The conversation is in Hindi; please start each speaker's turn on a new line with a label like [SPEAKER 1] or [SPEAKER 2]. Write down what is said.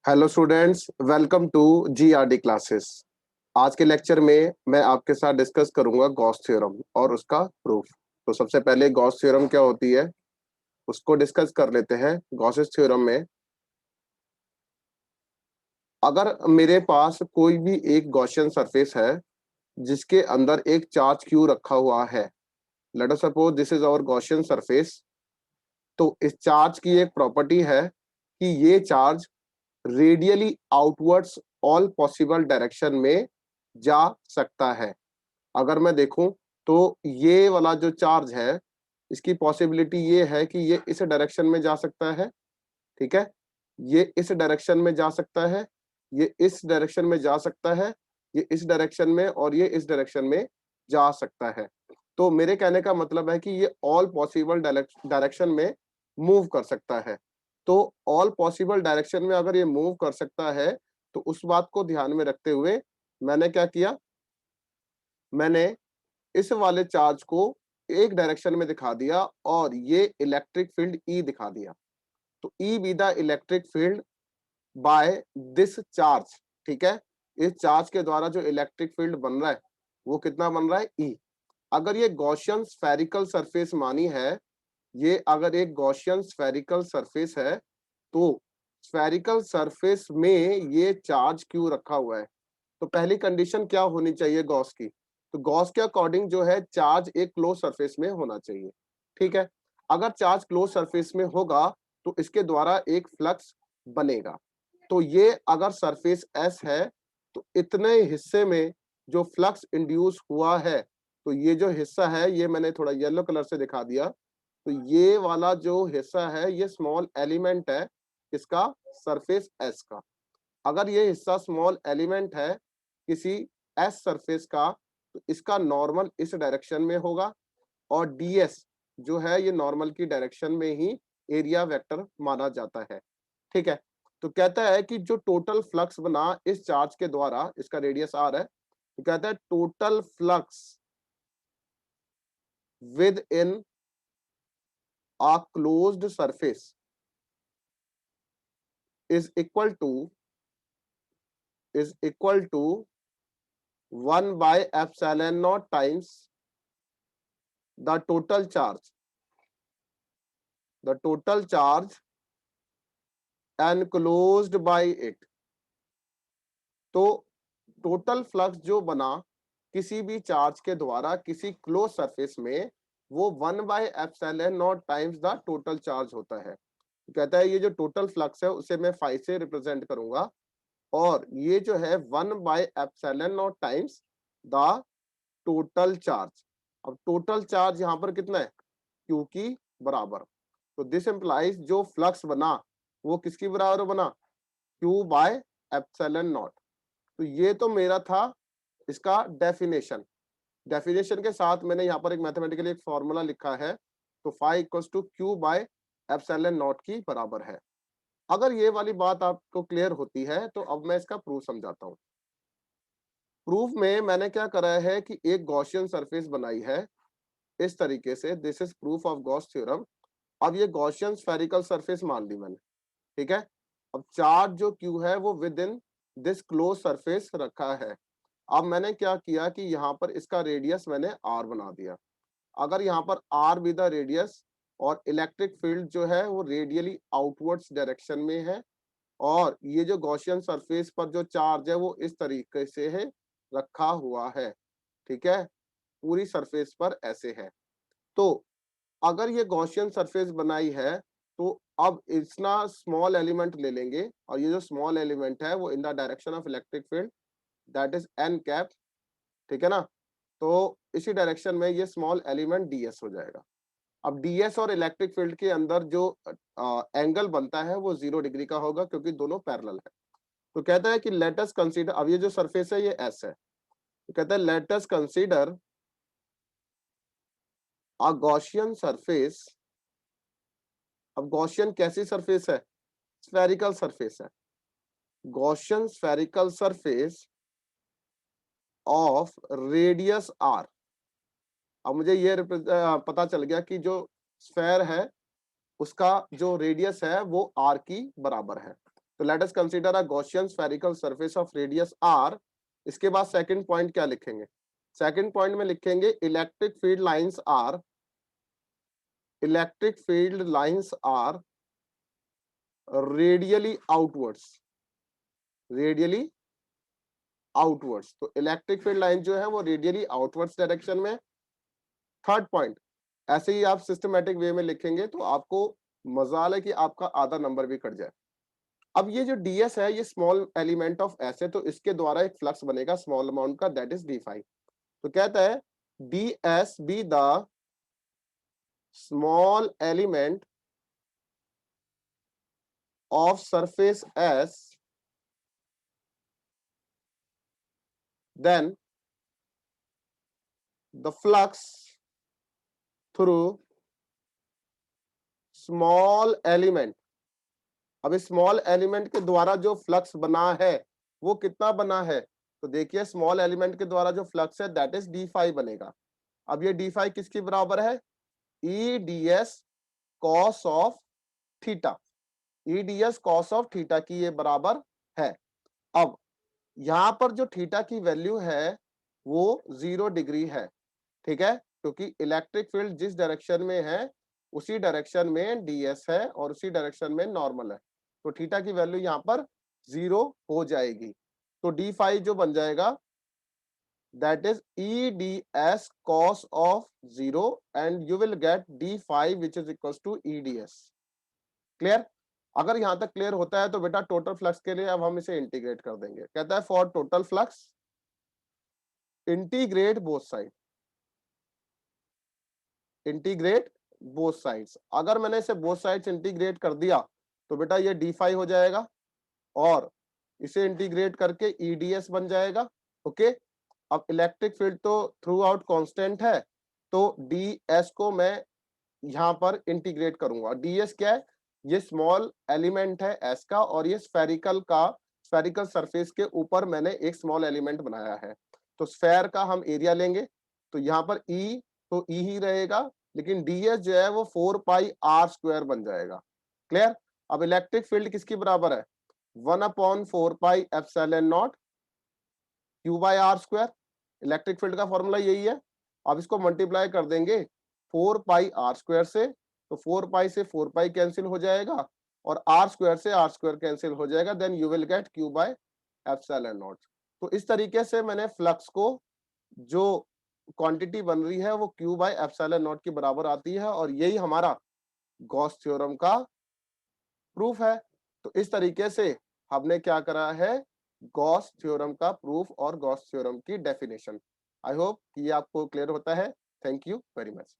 [SPEAKER 1] Hello students, welcome to GRD classes. आज के लेक्चर में मैं आपके साथ डिस्कस करूंगा गॉस थ्योरम और उसका प्रूफ। तो सबसे पहले गॉस थ्योरम क्या होती है उसको डिस्कस कर लेते हैं। गॉसेस थ्योरम में अगर मेरे पास कोई भी एक गॉसियन सरफेस है जिसके अंदर एक चार्ज क्यू रखा हुआ है, let us suppose this is our Gaussian surface. तो इस चार्ज की एक प्रॉपर्टी है कि ये charge radially outwards all possible direction में जा सकता है। अगर मैं देखूं तो ये वाला जो चार्ज है इसकी पॉसिबिलिटी ये है कि ये इस डायरेक्शन में जा सकता है, ठीक है, ये इस डायरेक्शन में जा सकता है, ये इस डायरेक्शन में जा सकता है, ये इस डायरेक्शन में और ये इस डायरेक्शन में जा सकता है। तो मेरे कहने का मतलब है कि ये ऑल पॉसिबल डायरेक्शन में मूव कर सकता है। तो ऑल पॉसिबल डायरेक्शन में अगर ये मूव कर सकता है तो उस बात को ध्यान में रखते हुए मैंने क्या किया, मैंने इस वाले चार्ज को एक डायरेक्शन में दिखा दिया और ये इलेक्ट्रिक फील्ड ई दिखा दिया। तो E be the electric field by this charge, ठीक है। इस चार्ज के द्वारा जो इलेक्ट्रिक फील्ड बन रहा है वो कितना बन रहा है, ई। अगर ये गॉसियन स्फेरिकल सरफेस मानी है, ये अगर एक गॉसियन स्फेरिकल सरफेस है तो स्फेरिकल सरफेस में ये चार्ज क्यों रखा हुआ है। तो पहली कंडीशन क्या होनी चाहिए गॉस की, तो गॉस के अकॉर्डिंग जो है चार्ज एक क्लोज सरफेस में होना चाहिए, ठीक है। अगर चार्ज क्लोज सरफेस में होगा तो इसके द्वारा एक फ्लक्स बनेगा। तो ये अगर सरफेस एस है तो इतने हिस्से में जो फ्लक्स इंड्यूस हुआ है, तो ये जो हिस्सा है ये मैंने थोड़ा येलो कलर से दिखा दिया। तो ये वाला जो हिस्सा है ये स्मॉल एलिमेंट है इसका, सरफेस एस का। अगर ये हिस्सा स्मॉल एलिमेंट है किसी एस सरफेस का तो इसका नॉर्मल इस डायरेक्शन में होगा और डीएस जो है ये नॉर्मल की डायरेक्शन में ही एरिया वेक्टर माना जाता है, ठीक है। तो कहता है कि जो टोटल फ्लक्स बना इस चार्ज के द्वारा, इसका रेडियस आर है, तो कहता है total flux within a closed surface is equal to 1/epsilon naught times the total charge enclosed by it। तो टोटल फ्लक्स जो बना किसी भी चार्ज के द्वारा किसी क्लोज सरफेस में वो 1/epsilon naught times the total charge होता है। तो कहता है ये जो टोटल फ्लक्स है उसे मैं फाई से रिप्रेजेंट करूंगा और ये जो है 1/epsilon naught times the total charge. अब टोटल चार्ज यहाँ पर कितना है, क्यू की बराबर। तो दिस इंप्लाइज जो फ्लक्स बना वो किसकी बराबर बना, क्यू बाय एप्सिलॉन नॉट। तो ये तो मेरा था इसका डेफिनेशन के साथ मैंने यहाँ पर एक मैथमेटिकली एक फॉर्मूला लिखा है। तो phi equals to Q by epsilon naught की बराबर है। अगर ये वाली बात आपको क्लियर होती है तो अब मैं इसका प्रूफ समझाता हूँ। प्रूफ में मैंने क्या करा है कि एक गॉसियन सरफेस बनाई है इस तरीके से, this is proof of Gauss theorem. अब ये गॉसियन स्फेरिकल सरफेस मान ली मैंने, ठीक है। अब चार्ज जो क्यू है वो with in this close surface रखा है। अब मैंने क्या किया कि यहाँ पर इसका रेडियस मैंने आर बना दिया। अगर यहाँ पर आर बी द रेडियस और इलेक्ट्रिक फील्ड जो है वो रेडियली आउटवर्ड्स डायरेक्शन में है और ये जो गॉसियन सरफेस पर जो चार्ज है वो इस तरीके से है रखा हुआ है, ठीक है, पूरी सरफेस पर ऐसे है। तो अगर ये गॉसियन सरफेस बनाई है तो अब इतना स्मॉल एलिमेंट ले लेंगे और ये जो स्मॉल एलिमेंट है वो in the direction of electric field that is an cap, ठीक है ना। तो इसी डायरेक्शन में ये स्मॉल एलिमेंट डीएस हो जाएगा। अब डीएस और इलेक्ट्रिक फील्ड के अंदर जो एंगल बनता है वो 0 डिग्री का होगा क्योंकि दोनों पैरेलल है। तो कहता है कि लेट अस कंसीडर, अब ये जो सरफेस है ये एस है, तो कहता है let us consider a Gaussian surface. अब गॉसियन कैसी सरफेस है, स्फेरिकल सरफेस है। Gaussian spherical surface of radius R. अब मुझे ये पता चल गया कि जो स्फेयर है उसका जो रेडियस है वो आर की बराबर है। तो late us consider a Gaussian spherical surface of radius r। इसके बाद सेकंड पॉइंट क्या लिखेंगे? सेकंड पॉइंट में लिखेंगे electric field lines are, electric field lines are radially outwards, radially outwards. तो इलेक्ट्रिक फील्ड लाइन जो है वो रेडियली आउटवर्ड्स डायरेक्शन में। थर्ड पॉइंट, ऐसे ही आप सिस्टमैटिक वे में लिखेंगे तो आपको मजाल है कि आपका आधा नंबर भी कट जाए। अब ये जो ds है ये स्मॉल एलिमेंट ऑफ s है, तो इसके द्वारा एक फ्लक्स बनेगा स्मॉल अमाउंट का, दैट इज d5। तो कहता है ds be the small element of surface s, then the flux through small element। अब इस स्मॉल एलिमेंट के द्वारा जो फ्लक्स बना है वो कितना बना है? तो देखिए स्मॉल एलिमेंट के द्वारा जो फ्लक्स है दैट इज d5 बनेगा। अब ये d5 किसकी बराबर है? ई D S cos of theta, E D S cos of theta की ये बराबर है। अब यहां पर जो थीटा की वैल्यू है वो 0 डिग्री है, ठीक है, क्योंकि इलेक्ट्रिक फील्ड जिस डायरेक्शन में है उसी डायरेक्शन में ds है और उसी डायरेक्शन में नॉर्मल है, तो थीटा की वैल्यू यहाँ पर 0 हो जाएगी। तो d5 जो बन जाएगा that is E D S cos of 0 and you will get d5 which is equal to E D S. Clear? अगर यहां तक क्लियर होता है तो बेटा टोटल फ्लक्स के लिए अब हम इसे इंटीग्रेट कर देंगे। कहता है for total flux integrate both side, integrate both sides. अगर मैंने इसे बोथ साइड्स इंटीग्रेट कर दिया तो बेटा ये d5 हो जाएगा और इसे इंटीग्रेट करके eds बन जाएगा। ओके, अब इलेक्ट्रिक फील्ड तो थ्रू आउट कॉन्स्टेंट है, तो ds को मैं यहां पर इंटीग्रेट करूंगा। ds क्या है? ये स्मॉल एलिमेंट है s का और ये स्फेरिकल सरफेस के ऊपर मैंने एक स्मॉल एलिमेंट बनाया है। तो स्फेयर का हम एरिया लेंगे तो यहाँ पर e तो e ही रहेगा, लेकिन ds जो है वो 4 पाई r स्क्वायर बन जाएगा। क्लियर? अब इलेक्ट्रिक फील्ड किसकी बराबर है? 1/4 pi epsilon naught q by r square. Electric field का फॉर्मूला यही है। अब इसको मल्टीप्लाई कर देंगे 4 पाई r स्क्वायर से, तो 4 पाई से 4 पाई कैंसिल हो जाएगा और r स्क्वायर से r स्क्वायर कैंसिल हो जाएगा, then you will get q by epsilon naught. तो इस तरीके से मैंने फ्लक्स को जो क्वांटिटी बन रही है वो q बाय एप्सिलॉन नॉट की बराबर आती है और यही हमारा गॉस थ्योरम का प्रूफ है। तो इस तरीके से हमने क्या करा है? गॉस थ्योरम का प्रूफ और गॉस थ्योरम की डेफिनेशन। आई होप कि ये आपको क्लियर होता है। Thank you very much.